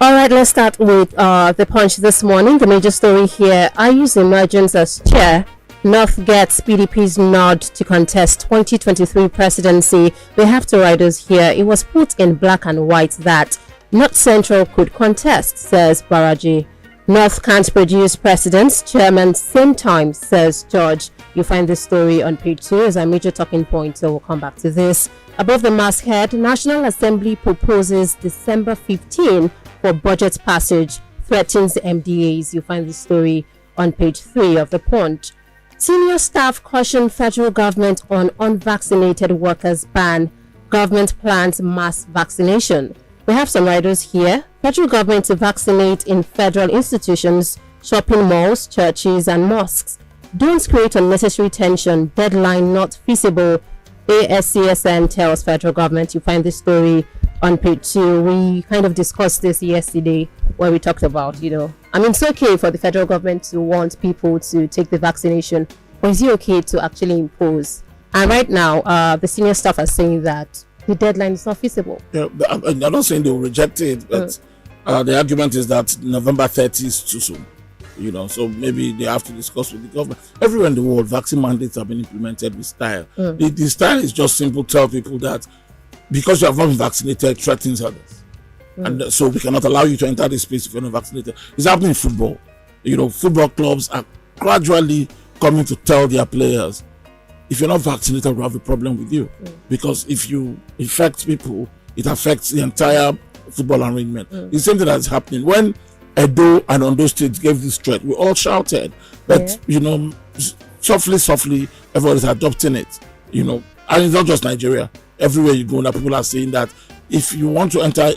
All right, let's start with the punch this morning. The major story here: IU's emergence as chair. North gets PDP's nod to contest 2023 presidency. We have two riders here. It was put in black and white that North Central could contest, says Baraji. North can't produce presidents, chairman same time, says George. You find this story on page 2 as a major talking point, so we'll come back to this. Above the masthead, National Assembly proposes December 15 for budget passage, threatens the MDAs. You find this story on page 3 of the Punch. Senior staff caution federal government on unvaccinated workers ban. Government plans mass vaccination. We have some riders here. Federal government to vaccinate in federal institutions, shopping malls, churches and mosques. Don't create unnecessary tension. Deadline not feasible. ASCSN tells federal government. You find this story on page 2. We kind of discussed this yesterday where we talked about, it's okay for the federal government to want people to take the vaccination, but is it okay to actually impose? And right now, the senior staff are saying that the deadline is not feasible. Yeah, I'm not saying they will reject it, but the argument is that November 30 is too soon. So maybe they have to discuss with the government. Everywhere in the world, vaccine mandates have been implemented with style. The style is just simple: tell people that because you have not been vaccinated, threatens others. And so we cannot allow you to enter this space if you're not vaccinated. It's happening in football. Football clubs are gradually coming to tell their players, if you're not vaccinated, we have a problem with you. Because if you infect people, it affects the entire football arrangement. The same thing that's happening. When Edo and Ondo State gave this threat, we all shouted. But, softly, everybody's adopting it. And it's not just Nigeria. Everywhere you go now, people are saying that if you want to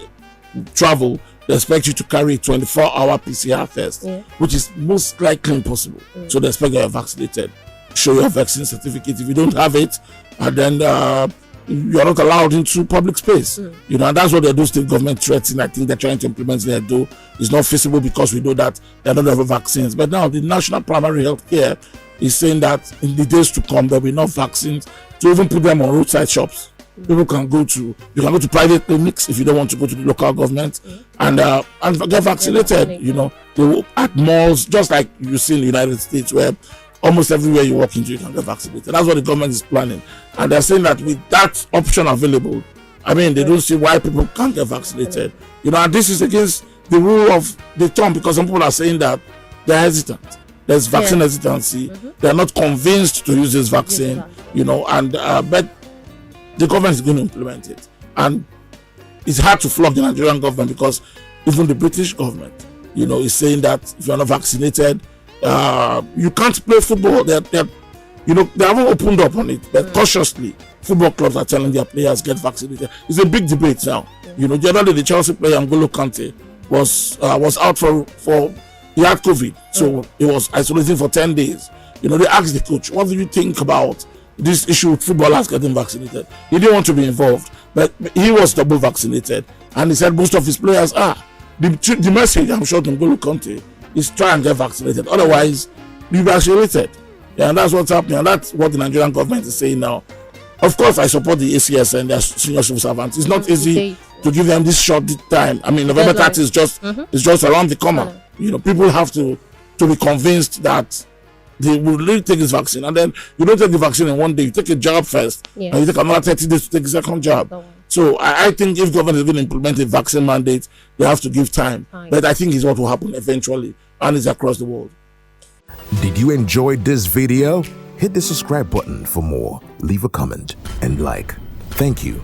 travel, they expect you to carry a 24-hour PCR test, which is most likely impossible. So they expect you're vaccinated. Show your vaccine certificate. If you don't have it, and then you're not allowed into public space. And that's what they do. State government threats, and I think they're trying to implement there. Do is not feasible because we know that they don't have vaccines. But now the National Primary Health Care is saying that in the days to come there will be enough vaccines to even put them on roadside shops. People can go to private clinics if you don't want to go to the local government and get vaccinated. They will at malls, just like you see in the United States, where almost everywhere you walk into you can get vaccinated. That's what the government is planning, and they're saying that with that option available, they don't see why people can't get vaccinated. And this is against the rule of the term, because some people are saying that they're hesitant. There's vaccine hesitancy. They're not convinced to use this vaccine. But the government is going to implement it, and it's hard to flog the Nigerian government because even the British government, is saying that if you're not vaccinated, you can't play football. They haven't opened up on it, but cautiously, football clubs are telling their players get vaccinated. It's a big debate now. The other day, the Chelsea player N'Golo Kante was out for he had COVID, so he was isolated for 10 days. They asked the coach, "What do you think about this issue with footballers getting vaccinated?" He didn't want to be involved, but he was double vaccinated, and he said most of his players are. The message I'm sure to N'Golo Kante is try and get vaccinated, otherwise be vaccinated. And that's what's happening, and that's what the Nigerian government is saying now. Of course, I support the ACS and their senior civil servants. It's not easy to give them this short time. November 30 is just around the corner. People have to be convinced that they will really take this vaccine, and then you don't take the vaccine in one day. You take a jab first, and you take another 30 days to take the second jab. So I think if government is going to implement a vaccine mandate, they have to give time. But I think it's what will happen eventually, and it's across the world. Did you enjoy this video? Hit the subscribe button for more, leave a comment, and like. Thank you.